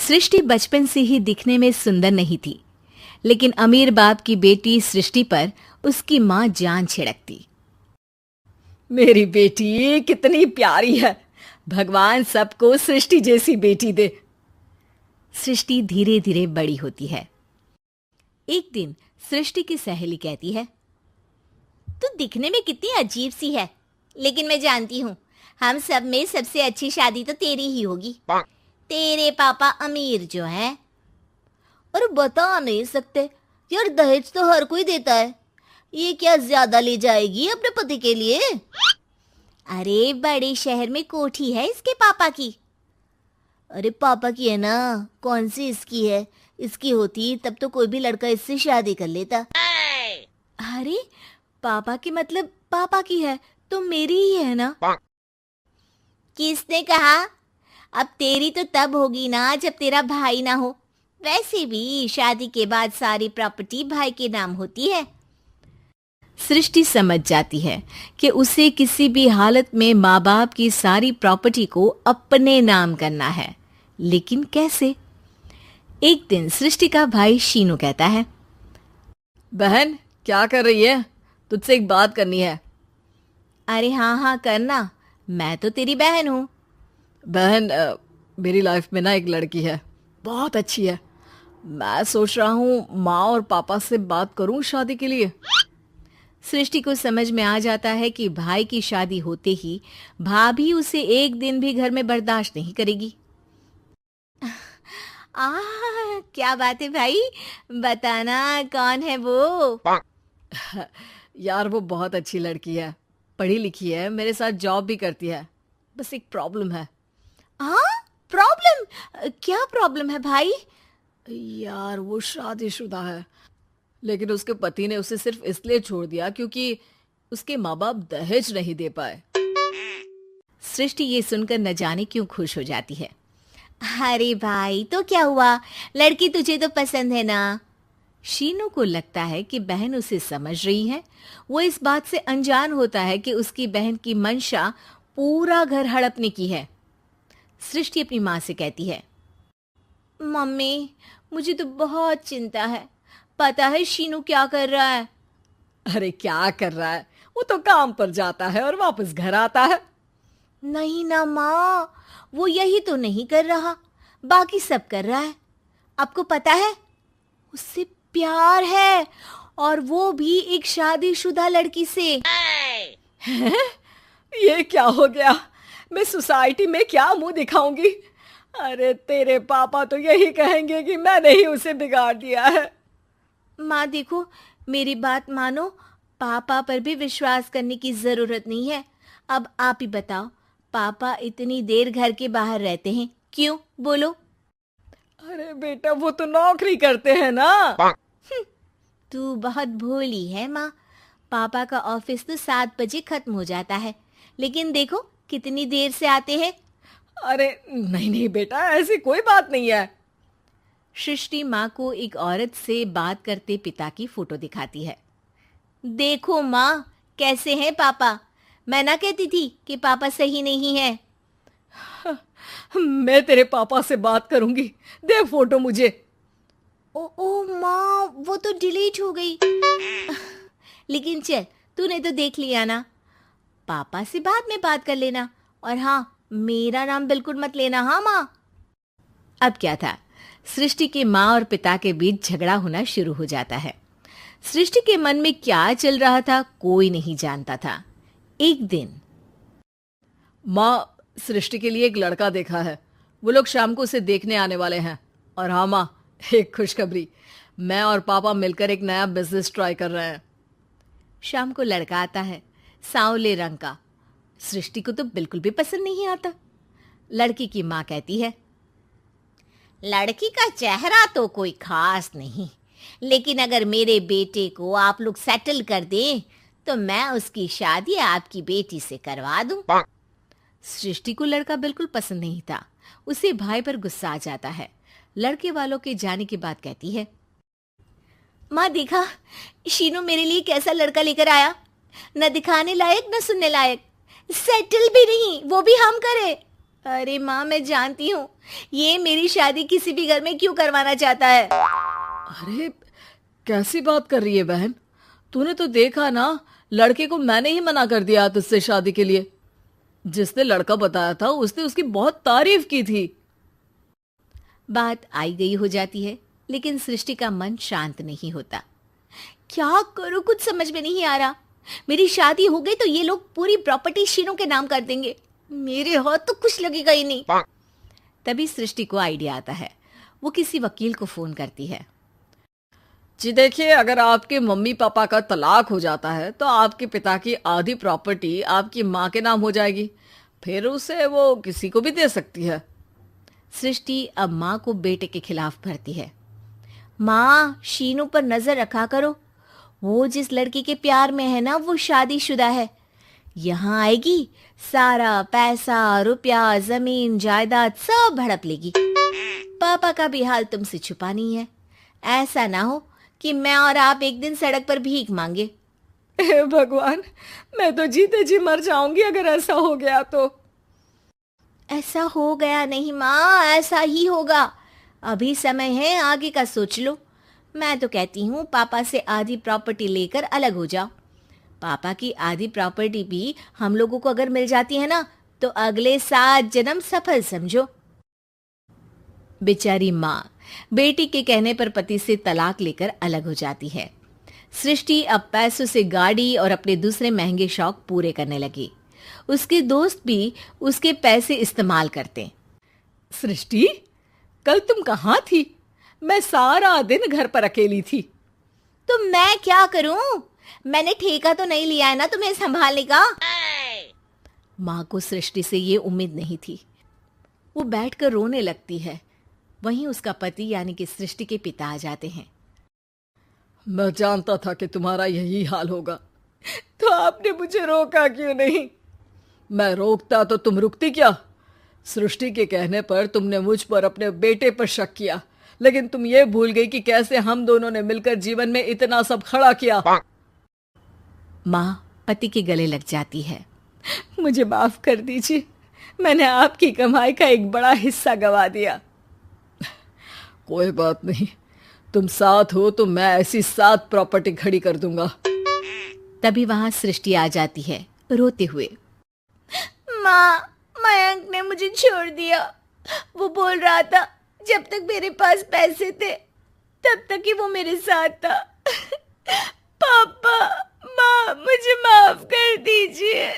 सृष्टि बचपन से ही दिखने में सुंदर नहीं थी, लेकिन अमीर बाप की बेटी सृष्टि पर उसकी माँ जान छिड़कती। मेरी बेटी कितनी प्यारी है, भगवान सबको सृष्टि जैसी बेटी दे। सृष्टि धीरे धीरे बड़ी होती है। एक दिन सृष्टि की सहेली कहती है, तू दिखने में कितनी अजीब सी है, लेकिन मैं जानती हूँ हम सब में सबसे अच्छी शादी तो तेरी ही होगी। तेरे पापा अमीर जो हैं। और बता नहीं सकते यार, दहेज तो हर कोई देता है, ये क्या ज्यादा ले जाएगी अपने पति के लिए? अरे बड़े शहर में कोठी है इसके पापा की। अरे पापा की है ना, कौन सी इसकी है? इसकी होती तब तो कोई भी लड़का इससे शादी कर लेता। अरे पापा की मतलब पापा की है तो मेरी ही है ना? किसने कहा? अब तेरी तो तब होगी ना जब तेरा भाई ना हो। वैसे भी शादी के बाद सारी प्रॉपर्टी भाई के नाम होती है। सृष्टि समझ जाती है कि उसे किसी भी हालत में माँ बाप की सारी प्रॉपर्टी को अपने नाम करना है, लेकिन कैसे? एक दिन सृष्टि का भाई शीनू कहता है, बहन क्या कर रही है? तुझसे एक बात करनी है। अरे हाँ हाँ करना, मैं तो तेरी बहन हूँ। बहन मेरी लाइफ में ना एक लड़की है, बहुत अच्छी है। मैं सोच रहा हूँ माँ और पापा से बात करूँ शादी के लिए। सृष्टि को समझ में आ जाता है कि भाई की शादी होते ही भाभी उसे एक दिन भी घर में बर्दाश्त नहीं करेगी। क्या बात है भाई, बताना कौन है वो? यार वो बहुत अच्छी लड़की है, पढ़ी लिखी है, मेरे साथ जॉब भी करती है। बस एक प्रॉब्लम है। प्रॉब्लम? क्या प्रॉब्लम है भाई? यार वो शादीशुदा है, लेकिन उसके पति ने उसे सिर्फ इसलिए छोड़ दिया क्योंकि उसके माँ बाप दहेज नहीं दे पाए। सृष्टि ये सुनकर न जाने क्यों खुश हो जाती है। अरे भाई तो क्या हुआ, लड़की तुझे तो पसंद है ना? शीनू को लगता है कि बहन उसे समझ रही है। वो इस बात से अनजान होता है कि उसकी बहन की मंशा पूरा घर हड़पने की है। सृष्टि अपनी माँ से कहती है, मम्मी मुझे तो बहुत चिंता है। पता है शीनू क्या कर रहा है? अरे क्या कर रहा है? वो तो काम पर जाता है और वापस घर आता है। नहीं ना माँ, वो यही तो नहीं कर रहा, बाकी सब कर रहा है। आपको पता है उससे प्यार है, और वो भी एक शादीशुदा लड़की से। ये क्या हो गया? मैं सोसाइटी में क्या मुंह दिखाऊंगी? अरे तेरे पापा तो यही कहेंगे कि मैंने ही उसे बिगाड़ दिया है। माँ देखो, मेरी बात मानो, पापा पर भी विश्वास करने की जरूरत नहीं है। अब आप ही बताओ, पापा इतनी देर घर के बाहर रहते हैं क्यों? बोलो। अरे बेटा वो तो नौकरी करते हैं ना। तू बहुत भोली है माँ। पापा का ऑफिस तो 7 बजे खत्म हो जाता है, लेकिन देखो कितनी देर से आते हैं। अरे नहीं नहीं बेटा, ऐसी कोई बात नहीं है। सृष्टि माँ को एक औरत से बात करते पिता की फोटो दिखाती है। देखो माँ, कैसे हैं पापा? मैं ना कहती थी कि पापा सही नहीं है। मैं तेरे पापा से बात करूंगी, दे फोटो मुझे। ओ माँ, वो तो डिलीट हो गई। लेकिन चल, तूने तो देख लिया ना। पापा से बाद में बात कर लेना, और हाँ, मेरा नाम बिल्कुल मत लेना। हाँ माँ। अब क्या था, सृष्टि के माँ और पिता के बीच झगड़ा होना शुरू हो जाता है। सृष्टि के मन में क्या चल रहा था कोई नहीं जानता था। एक दिन, माँ सृष्टि के लिए एक लड़का देखा है, वो लोग शाम को उसे देखने आने वाले हैं। और हाँ माँ, एक खुशखबरी, मैं और पापा मिलकर एक नया बिजनेस ट्राई कर रहे हैं। शाम को लड़का आता है, सांवले रंग का। सृष्टि को तो बिल्कुल भी पसंद नहीं आता। लड़की की माँ कहती है, लड़की का चेहरा तो कोई खास नहीं, लेकिन अगर मेरे बेटे को आप लोग सेटल कर दें तो मैं उसकी शादी आपकी बेटी से करवा दूं। सृष्टि को लड़का बिल्कुल पसंद नहीं था। उसे भाई पर गुस्सा आ जाता है। लड़के वालों के जाने के बाद कहती है, माँ देखा, शीनू मेरे लिए कैसा लड़का लेकर आया। न दिखाने लायक न सुनने लायक, सेटल भी नहीं, वो भी हम करे। अरे माँ, मैं जानती हूँ ये मेरी शादी किसी भी घर में क्यों करवाना चाहता है। अरे कैसी बात कर रही है बहन? तूने तो देखा ना, लड़के को मैंने ही मना कर दिया तुझसे शादी के लिए। जिसने लड़का बताया था उसने उसकी बहुत तारीफ की थी। बात आई गई हो जाती है, लेकिन सृष्टि का मन शांत नहीं होता। क्या करूं, कुछ समझ में नहीं आ रहा। मेरी शादी हो गई तो ये लोग पूरी प्रॉपर्टी शीनू के नाम कर देंगे, मेरे हाथ तो कुछ लगेगा ही नहीं। तभी सृष्टि को आइडिया आता है। वो किसी वकील को फोन करती है। जी देखिए, अगर आपके मम्मी पापा का तलाक हो जाता है तो आपके पिता की आधी प्रॉपर्टी आपकी माँ के नाम हो जाएगी, फिर उसे वो किसी को भी दे सकती है। सृष्टि अब माँ को बेटे के खिलाफ भरती है। माँ, शीनू पर नजर रखा करो, वो जिस लड़की के प्यार में है ना वो शादीशुदा है। यहाँ आएगी, सारा पैसा रुपया जमीन जायदाद सब हड़प लेगी। पापा का भी हाल तुमसे छुपा नहीं है। ऐसा ना हो कि मैं और आप एक दिन सड़क पर भीख मांगे। हे भगवान, मैं तो जीते जी मर जाऊंगी अगर ऐसा हो गया तो। ऐसा हो गया नहीं माँ, ऐसा ही होगा। अभी समय है, आगे का सोच लो। मैं तो कहती हूँ पापा से आधी प्रॉपर्टी लेकर अलग हो जाओ। पापा की आधी प्रॉपर्टी भी हम लोगों को अगर मिल जाती है ना तो अगले 7 जन्म सफल समझो। बेचारी माँ बेटी के कहने पर पति से तलाक लेकर अलग हो जाती है। सृष्टि अब पैसों से गाड़ी और अपने दूसरे महंगे शौक पूरे करने लगी। उसके दोस्त भी उसके पैसे इस्तेमाल करते। सृष्टि, कल तुम कहाँ थी? मैं सारा दिन घर पर अकेली थी। तो मैं क्या करूं? मैंने ठेका तो नहीं लिया है ना तुम्हें संभालने का। माँ को सृष्टि से ये उम्मीद नहीं थी। वो बैठकर रोने लगती है। वहीं उसका पति यानी कि सृष्टि के पिता आ जाते हैं। मैं जानता था कि तुम्हारा यही हाल होगा, तो आपने मुझे रोका क्यों नहीं? मैं रोकता तो तुम रुकती क्या? सृष्टि के कहने पर तुमने मुझ पर अपने बेटे पर शक किया, लेकिन तुम ये भूल गई कि कैसे हम दोनों ने मिलकर जीवन में इतना सब खड़ा किया। माँ पति के गले लग जाती है। मुझे माफ कर दीजिए, मैंने आपकी कमाई का एक बड़ा हिस्सा गवा दिया। कोई बात नहीं, तुम साथ हो तो मैं ऐसी 7 प्रॉपर्टी खड़ी कर दूंगा। तभी वहां सृष्टि आ जाती है रोते हुए। माँ, मयंक ने मुझे छोड़ दिया। वो बोल रहा था जब तक मेरे पास पैसे थे तब तक ही वो मेरे साथ था। पापा, माँ, मुझे माफ कर दीजिए।